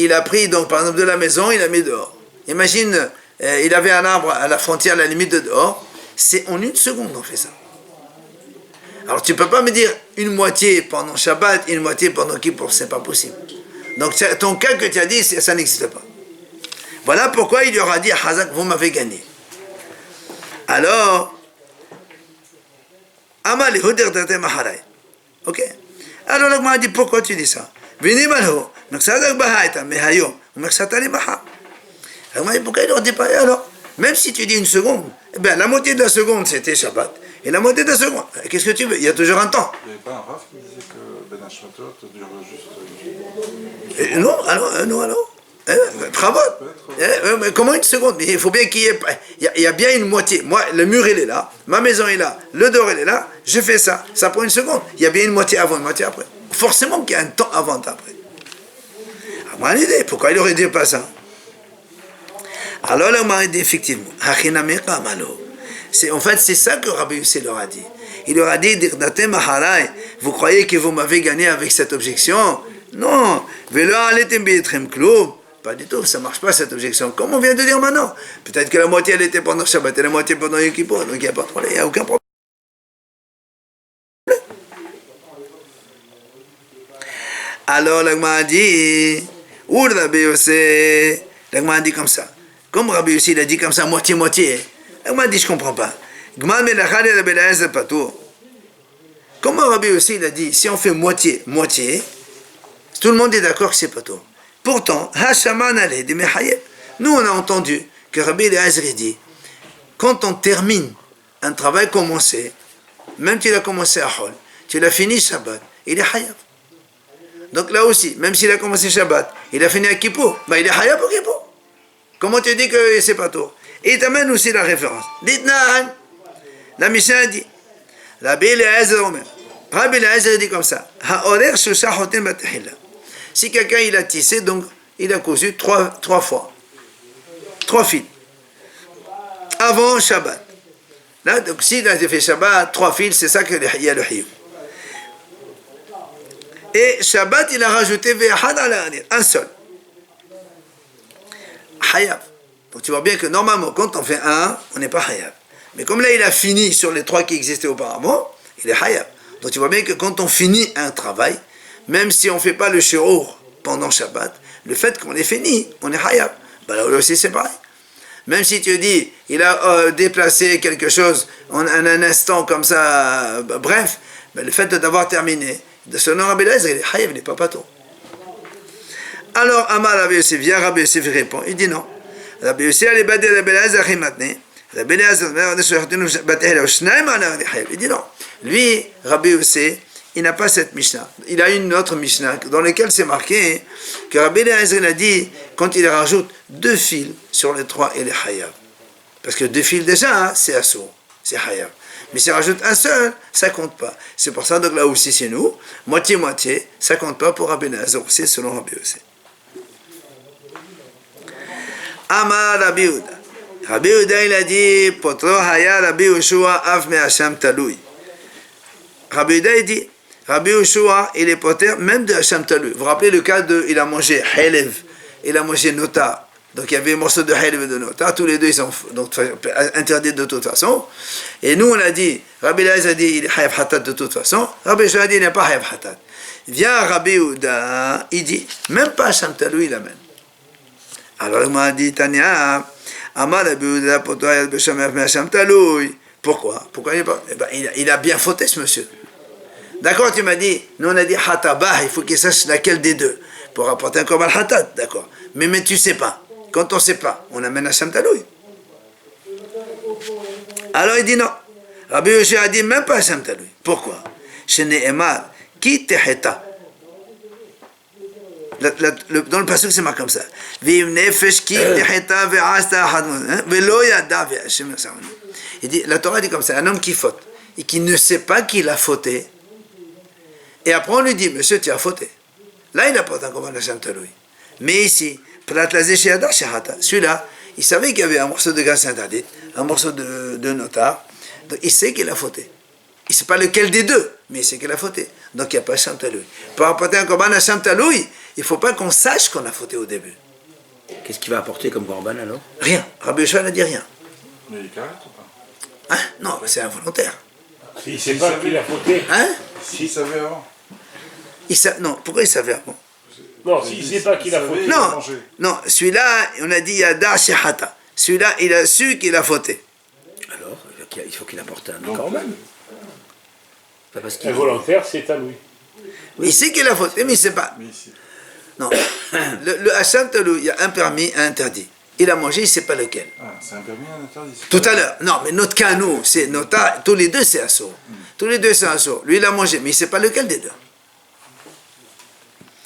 A: il a pris donc par exemple de la maison, il a mis dehors. Imagine, il avait un arbre à la frontière, à la limite de dehors, c'est en une seconde on fait ça. Alors tu peux pas me dire une moitié pendant Shabbat, une moitié pendant Kippour, c'est pas possible. Donc ton cas que tu as dit, ça n'existe pas. Voilà pourquoi il lui aura dit, Hazak, vous m'avez gagné. Alors, Amal hudir maharay. Ok. Alors la Gemara dit pourquoi tu dis ça? Alors, pourquoi il leur dit pas alors? Même si tu dis une seconde, eh bien, la moitié de la seconde c'était Shabbat, et la moitié de la seconde, qu'est-ce que tu veux? Il y a toujours un temps.
D: Il n'y avait pas un Rav qui disait que Ben Hashmatot dure juste
A: Non, alors Bravo. Mais comment une seconde? Mais il faut bien qu'il y ait... Il y a bien une moitié. Moi, le mur, il est là. Ma maison est là. Le dehors, il est là. Je fais ça. Ça prend une seconde. Il y a bien une moitié avant, une moitié après. Forcément qu'il y a un temps avant et après. À mon idée, pourquoi il aurait dit pas ça? Alors, là, on m'a dit effectivement. En fait, c'est ça que Rabbi Yossi leur a dit. Il leur a dit, vous croyez que vous m'avez gagné avec cette objection? Non. Pas du tout, ça ne marche pas cette objection. Comme on vient de dire maintenant. Peut-être que la moitié elle était pendant Shabbat et la moitié pendant Yom Kippour, donc il n'y a pas de problème, il n'y a aucun problème. Alors l'Agma a dit, ou Rabbi Yossi, l'Agma a dit comme ça. Comme Rabbi Yossi il a dit comme ça, moitié-moitié, l'Agma a dit, je ne comprends pas. Comment Rabbi Yossi il a dit, si on fait moitié, tout le monde est d'accord que c'est pas tout. Pourtant, nous on a entendu que Rabbi Eliezer dit, quand on termine un travail commencé, même tu l'as commencé à Hol, tu l'as fini Shabbat, il est Hayab. Donc là aussi, même s'il a commencé Shabbat, il a fini à Kippour, il est Hayab au Kippour. Comment tu dis que c'est pas tout? Et il t'amène aussi la référence. Dites-nous, la Mishnah dit, Rabbi Eliezer dit comme ça, Ha'orer shusha chotem batehila. Si quelqu'un il a tissé, donc il a cousu trois fois, 3 fils, avant Shabbat. Là, donc s'il a fait Shabbat, 3 fils, c'est ça qu'il y a le hiyou. Et Shabbat, il a rajouté ve'ahad ala anir, un seul. Hayab. Donc tu vois bien que normalement, quand on fait un, on n'est pas Hayab. Mais comme là, il a fini sur les 3 qui existaient auparavant, il est Hayab. Donc tu vois bien que quand on finit un travail, même si on ne fait pas le shiur pendant Shabbat, le fait qu'on ait fini, on est hayab. Là aussi c'est pareil. Même si tu dis, il a déplacé quelque chose en un instant comme ça, bref, le fait d'avoir terminé, de selon Rabbi Eliezer, il est hayab, il n'est pas pato. Alors Amar Rabbi Yossi vient, Rabbi Yossi répond, il dit non. Rabbi Yossi allait bader Rabbi Eliezer maintenant. Rabbi Eliezer, il dit non. Lui, Rabbi Yossi, il n'a pas cette Mishnah. Il a une autre Mishnah dans laquelle c'est marqué que Rabbi Eliezer a dit, quand il rajoute 2 fils sur les 3, il est hayab. Parce que 2 fils déjà, c'est assour, c'est hayab. Mais s'il rajoute un seul, ça ne compte pas. C'est pour ça, donc là aussi c'est nous, moitié-moitié, ça ne compte pas pour Rabbi Eliezer, c'est selon Rabbi Yossi. Amar Rabbi Yehuda. Rabbi Yehuda il a dit, Potro haya Rabbi Yoshua av me Hashem talui. Rabbi Yehuda il dit, Rabbi Yoshua, il est poter même de Hashem Talui. Vous vous rappelez le cas de, il a mangé Helev, il a mangé Nota. Donc il y avait un morceau de Helev et de Nota. Tous les deux, ils sont donc, interdits de toute façon. Et nous, on a dit, Rabbi Eliezer a dit, il est Hayav Hatat de toute façon. Rabbi Yoshua a dit, il n'est pas Hayav Hatat. Vient Rabbi Yehuda, il dit, même pas Hashem Talui, il amène. Alors il m'a dit, Tania, Amar Rabbi Yehuda, Potoyat Beshem Hashem Talui. Pourquoi? Pourquoi il n'est pas? Il a bien fauté, ce monsieur. D'accord, tu m'as dit, nous on a dit hatabah, il faut qu'il sache laquelle des deux, pour apporter un korban hatat, d'accord. Mais tu sais pas. Quand on sait pas, on amène Hashem Talui. Alors il dit non. Rabbi Yoshua a dit même pas Hashem Talui. Pourquoi? Chez Nehemar, qui teheta. Dans le passage c'est marqué comme ça. Vim nefesh ki teheta ve'asta hadmon ve'lo yada ve'Hashem Yasaronu. Il dit, la Torah dit comme ça, un homme qui faute et qui ne sait pas qu'il a fauté. Et après, on lui dit, monsieur, tu as fauté. Là, il apporte un commandement Hashem Talui. Mais ici, celui-là, il savait qu'il y avait un morceau de graisse interdite, un morceau de notar. Donc, il sait qu'il a fauté. Il ne sait pas lequel des deux, mais il sait qu'il a fauté. Donc, il n'y a pas Hashem Talui. Pour apporter un commandement Hashem Talui, il ne faut pas qu'on sache qu'on a fauté au début.
B: Qu'est-ce qu'il va apporter comme korban alors?
A: Rien. Rabbi Yoshua n'a dit rien.
D: Mais il est carré ou pas?
A: Hein? Non, c'est involontaire.
C: S'il ne sait pas qu'il a fauté.
A: Hein?
D: S'il savait avant.
A: Non, pourquoi il savait avant?
C: Non, s'il ne sait pas qu'il a fauté.
A: Non, celui-là, on a dit Yada Shehata. Celui-là, il a su qu'il a fauté.
B: Alors, il faut qu'il apporte un korban. Parce qu'il
C: Involontaire, c'est à lui.
A: Il sait qu'il a fauté, mais il ne sait pas. Non, le Hashem Talui, il y a un permis, un interdit. il a mangé, il ne sait pas lequel.
D: Ah, c'est un permis, un interdit.
A: Tout à l'heure, non, mais notre cas, nous, c'est tous les deux, c'est assaut. Tous les deux, c'est assaut. Lui, il a mangé, mais il ne sait pas lequel des deux.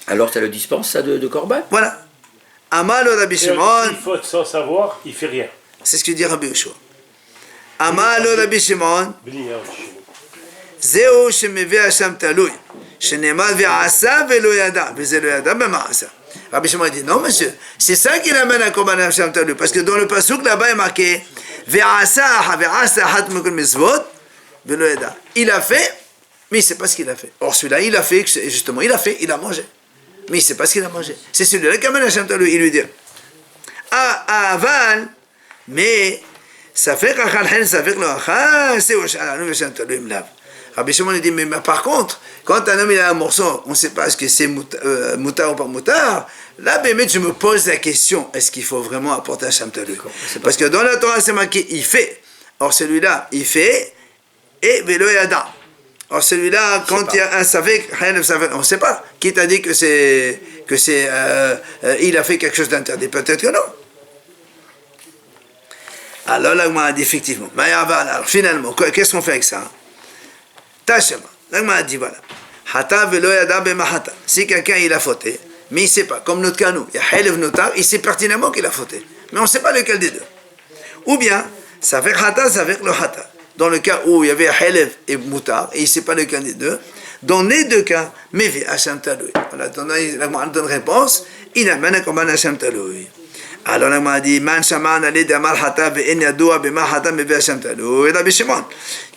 B: Alors ça le dispense, ça, de Corban?
A: Voilà. Amal au Rabbi Shimon,
C: S'il faut sans savoir, il fait rien.
A: c'est ce que dit Rabbi Yoshua. Amal au Rabbi Shimon,
C: Bli, hein,
A: זהו שמביא השם תלוי, שנאמר ועשה ולא ידע, וזה לא ידע במעשה. Rabbi Shimon dit non monsieur, c'est ça qui l'amène à Korban Hashem Talui, parce que dans le pasuk là-bas il est marqué ועשה אחת מכל מצוות ולא ידע. Il a fait, mais il ne sait pas ce qu'il a fait. Or celui-là il a fait, justement il a fait, il a mangé, mais il ne sait pas ce qu'il a mangé. C'est celui-là qui amène Hashem Talui, il lui dit aval, mais ça fait qu'achal ça fait que l'achal c'est au shalanu Hashem Talui mlav. Rabbi Shimon dit, mais par contre, quand un homme il a un morceau, on ne sait pas est-ce que c'est moutard ou pas moutard, là, je me pose la question, est-ce qu'il faut vraiment apporter un Hashem Talui? Parce que dans la Torah, c'est marqué, il fait. Or, celui-là, il fait, et velo yada. Or, celui-là, quand il y a un savek, on ne sait pas. Qui t'a dit que il a fait quelque chose d'interdit? Peut-être que non. Alors, là, on a dit, effectivement. Alors, finalement, qu'est-ce qu'on fait avec ça? Tachema. L'agma a dit voilà. Hata velo yada b'mahata. Si quelqu'un il a fauté, mais il ne sait pas, comme notre cas nous, il y a Helev Notar, il sait pertinemment qu'il a fauté, mais on ne sait pas lequel des deux. Ou bien, ça fait Hata, ça fait le Hata. Dans le cas où il y avait Helev et Moutar, et il ne sait pas lequel des deux, dans les deux cas, Mevi Hashem Talui. Voilà, l'agma donne réponse, il amène un Korban Hashem Talui. Alors l'agma a dit, Man shaman ali d'amar Hata ve'en yadoua b'ma Hata mevi Hashem Talui. Rabbi Shimon,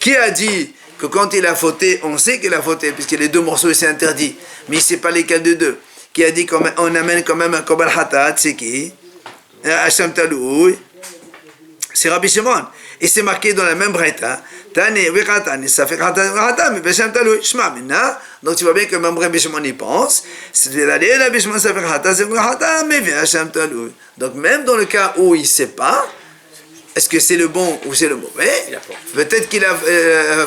A: qui a dit que quand il a fauté, on sait qu'il a fauté, puisque les deux morceaux c'est interdit, mais il ne sait pas lesquels de deux. Qui a dit qu'on amène quand même un Korban Hatat, c'est qui? Hashem Talui. C'est Rabbi Shimon. Et c'est marqué dans la même braïta. Tani, Vikatani, ça fait Hatat, mais Hashem Talui. Shma minna. Donc tu vois bien que même Rabbi Shimon y pense. C'est d'aller, Rabbi Shimon, ça fait Hatat, c'est Hatat, mais Hashem Talui. Donc même dans le cas où il ne sait pas, est-ce que c'est le bon ou c'est le mauvais? Peut-être qu'il a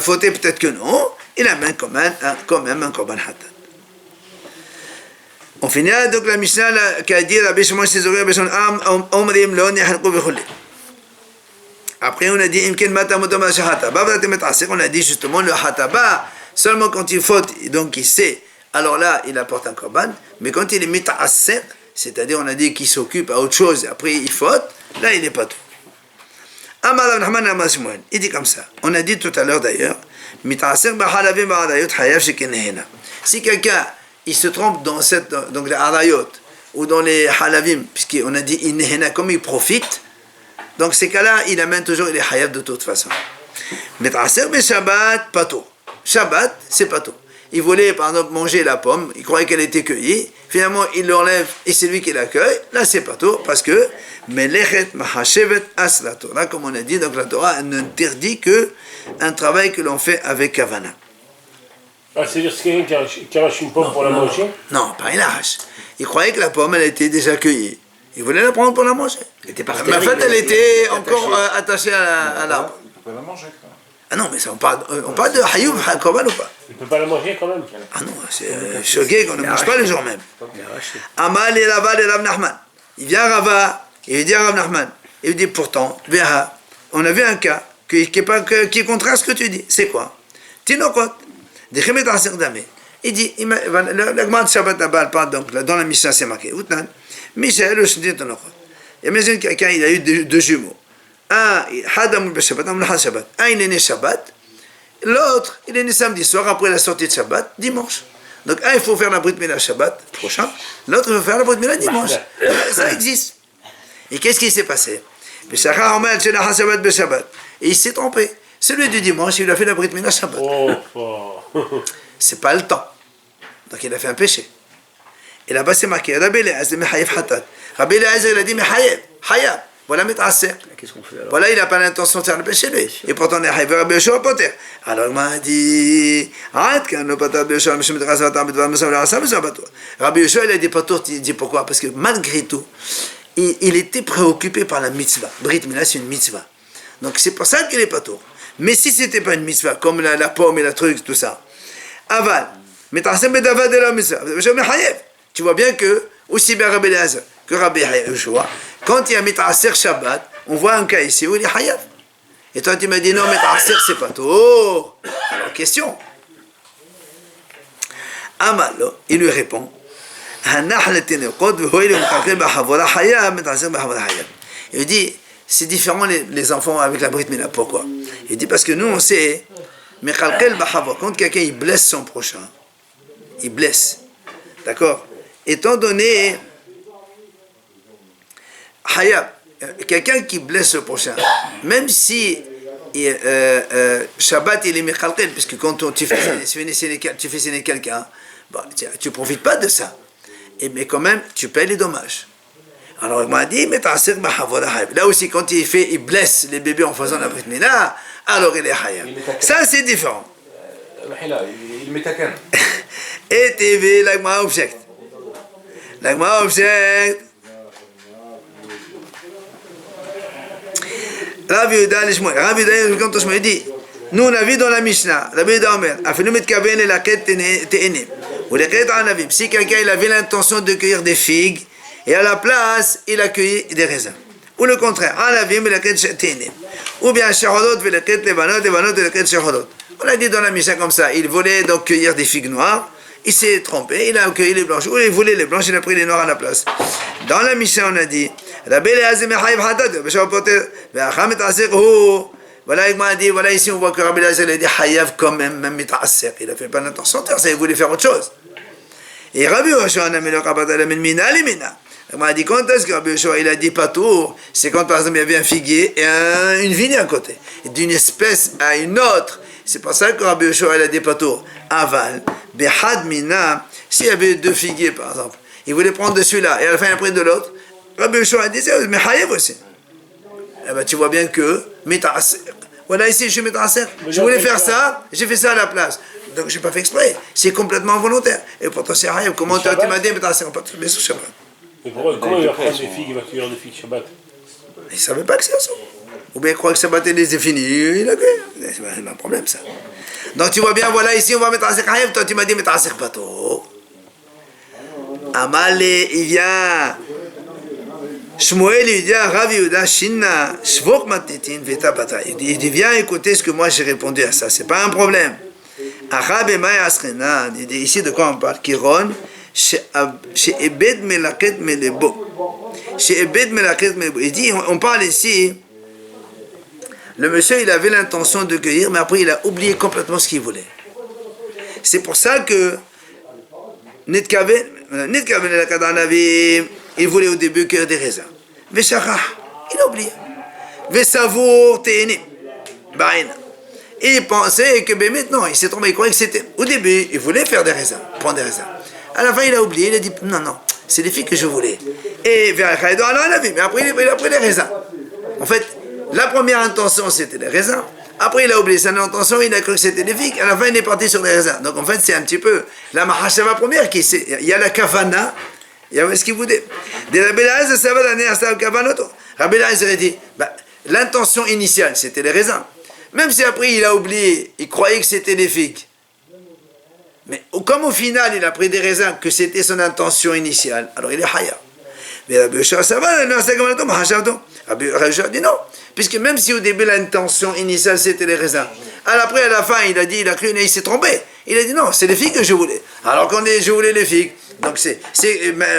A: fauté, peut-être que non. Il amène quand même un Korban Hatat. On finit donc la Mishnah qui a dit Rabbi Shimon Shizori Rabbi Shimon Am Omrim Lo Nihanko Bechuli. Après on a dit Imken Mata Motama Shahataba. On a dit justement le Hataba, seulement quand il faute, donc il sait, alors là il apporte un Korban. Mais quand il est Mita'asser, c'est-à-dire on a dit qu'il s'occupe à autre chose, après il faute, là il n'est pas tout. Il dit comme ça. On a dit tout à l'heure d'ailleurs, si quelqu'un il se trompe dans donc les harayot ou dans les halavim, puisqu'on a dit inehena, comme il profite, donc ces cas-là, il amène toujours les hayav de toute façon. Shabbat, pato. Shabbat, c'est pato. Il voulait par exemple manger la pomme, il croyait qu'elle était cueillie, finalement il l'enlève et c'est lui qui l'accueille, là c'est pato, parce que Melechet mahashevet as la Torah, comme on a dit, donc la Torah n'interdit que un travail que l'on fait avec kavana.
C: Ah, c'est-à-dire que c'est quelqu'un qui arrache une pomme pour la manger?
A: Non, pas il arrache. Il croyait que la pomme, elle était déjà cueillie. Il voulait la prendre pour la manger. Mais en fait, elle était encore attachée à l'arbre.
D: Il ne peut pas la manger, quoi.
A: Ah non, mais ça, on parle de hayoub, korban ou pas?
C: Il ne peut pas la manger quand même.
A: Ah non, c'est choqué qu'on ne mange pas le jour même. Amal et Rava et Rav Nachman. Il vient à Rava, et il dit à Rav Nachman, il lui dit pourtant, on a vu un cas qui est contraire à ce que tu dis. C'est quoi? Tinokot. Il dit, la Gemara de Shabbat là-bas, donc dans la Mishnah c'est marqué, Michel, le Shindi Tinokot. Imagine quelqu'un, il a eu deux jumeaux. Un, Hadam Shabbat, un il est né Shabbat, l'autre, il est né samedi soir après la sortie de Shabbat, dimanche. Donc un, il faut faire la Brit Mila Shabbat prochain, l'autre, il faut faire la Brit Mila dimanche. Ça existe. Et qu'est-ce qui s'est passé? Et il s'est trompé. Celui du dimanche, il lui a fait la Brit Mila Shabbat. C'est pas le temps. Donc il a fait un péché. Et là-bas c'est marqué, Rabbi Eliezer Mechayev Hatat. Rabbi Eliezer il a dit Mechayev, Hayab. Voilà Mitrasser.
B: Qu'est-ce qu'on fait alors?
A: Voilà, il n'a pas l'intention de faire le péché lui. Et pourtant on est Hayab Rabbi Yoshua Poter. Alors il m'a dit, arrête quand le Poter Rabbi Yoshua, Rabbi Yoshua il a dit Poter, il dit pourquoi? Parce que malgré tout, il était préoccupé par la mitzvah. Brit Mila c'est une mitzvah. Donc c'est pour ça qu'il est Poter. Mais si c'était pas une mitzvah, comme la pomme et la truc, tout ça, aval, Mitrasser Bedavad et la mitzvah, tu vois bien que, aussi bien Rabbi Eliezer que Rabbi Yoshua, quand il y a Mit'aser Shabbat, on voit un cas ici où il est Hayav. Et toi tu m'as dit non, Mit'aser c'est pas tôt. Alors question. Amalo, il lui répond. Il dit, c'est différent les enfants avec la Brit Mila. Pourquoi? Il dit parce que nous on sait, quand quelqu'un il blesse son prochain, il blesse, d'accord? Étant donné Hayab, quelqu'un qui blesse le prochain, même si Shabbat il est Mechalkel, puisque quand tu fais saigner quelqu'un, bon, tu ne profites pas de ça. Mais quand même, tu payes les dommages. Alors, il m'a dit, là aussi, quand il blesse les bébés en faisant la Brit Mila, alors il est Hayab. Ça, c'est différent.
D: Il met ta canne.
A: Et TV, l'agma object. L'agma object. Rabbi Yehuda l'Ishmoel. Rabbi Yehuda, quand on me dit, nous on a vu dans la Mishnah, Rabbi Yehuda Omer, Afinu mitkaben et la quête te'enim. Ou la quête anavim. Si quelqu'un il avait l'intention de cueillir des figues, et à la place, il a cueilli des raisins. Ou le contraire, anavim et la quête te'enim. Ou bien shahodot et la quête levanot et la quête shahodot. On a dit dans la Mishnah comme ça, il voulait donc cueillir des figues noires, il s'est trompé, il a cueilli les blanches. Ou il voulait les blanches, il a pris les noires à la place. Dans la Mishnah, on a dit, voilà, il m'a dit, voilà, ici on voit que Rabbi Eliezer a dit Hayav quand même mit'aser. Il a fait pas l'intention, il voulait faire autre chose. Et Rabbi Yoshua a mis le rabat à la mina limina. Il m'a dit, quand est-ce que Rabbi Yoshua il a dit pas tout? C'est quand par exemple il y avait un figuier et une vigne à côté. D'une espèce à une autre. C'est pour ça que Rabbi Yoshua il a dit pas tout. Aval, behad mina, s'il y avait deux figuiers par exemple, il voulait prendre de celui-là et à la fin il a pris de l'autre. Rabbi Yoshua a dit, mais Hayav aussi. Eh ben, tu vois bien que Mit'aser. Voilà, ici, je suis Mit'aser. Je voulais faire ça, j'ai fait ça à la place. Donc, je n'ai pas fait exprès. C'est complètement volontaire. Et pourtant, c'est Hayav. Comment tu m'as dit Mit'aser? Mais sur Shabbat.
C: Mais comment il va prendre des figues, il va cueillir des figues Shabbat?
A: Il ne savait pas que c'est ça. Ou bien il croit que Shabbat est fini. Il a cueilli. C'est un problème, ça. Donc, tu vois bien, voilà, ici, on va Mit'aser Hayav. Toi, tu m'as dit Mit'aser Pato. Amalé, il vient. Shmuel lui dit à Rabbi Yehuda Shinna Shvok Matitin Veta Bata. Il dit viens écouter ce que moi j'ai répondu à ça, c'est pas un problème. Achab Emay Asrena, il dit ici de quoi on parle? Kiron She'ebed Melaket Melebo. She'ebed Melaket Melebo. Il dit on parle ici, le monsieur il avait l'intention de cueillir, mais après il a oublié complètement ce qu'il voulait. C'est pour ça que Nitkaven la Kadanavim. Il voulait au début cueillir des raisins. Veshachah, il a oublié. Vesavour te'enim, ba'ina. Et il pensait que maintenant, il s'est trompé, il croyait que c'était. Au début, il voulait faire des raisins, prendre des raisins. À la fin, il a oublié, il a dit non, c'est les filles que je voulais. Et vers Khaïdo, alors il a vu, mais après, il a pris les raisins. En fait, la première intention, c'était les raisins. Après, il a oublié son intention, il a cru que c'était les figues. À la fin, il est parti sur les raisins. Donc, en fait, c'est un petit peu la mahashava première qui il y a la kavana. Il y avait ce qu'il voulait. Rabbi Eliezer, ça va donner à ça Rabbi Eliezer a dit, l'intention initiale, c'était les raisins. Même si après il a oublié, il croyait que c'était les figues. Mais comme au final il a pris des raisins, que c'était son intention initiale, alors il est Hayab. Mais Rabbi Yoshua, ça va, Rabbi Yoshua dit non. Puisque même si au début l'intention initiale c'était les raisins, après à la fin il a dit, il a cru, il s'est trompé. Il a dit non, c'est les figues que je voulais. Alors je voulais les figues. Donc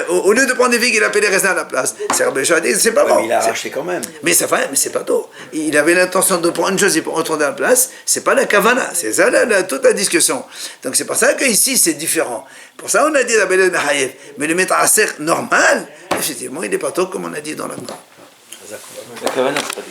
A: au lieu de prendre des figues, il a pris les raisins à la place. C'est Rabbi Yoshua dit, c'est pas bon.
B: Mais il a arraché quand même.
A: Mais c'est pas tôt. Il avait l'intention de prendre une chose et pour retourner à la place. C'est pas la kavana. C'est ça toute la discussion. Donc c'est pour ça qu'ici c'est différent. Pour ça on a dit Rabbi Eliezer Hayev. Mais le Mit'aser normal, effectivement, il est pas tôt comme on a dit dans la Gemara.
E: La kavana, c'est pas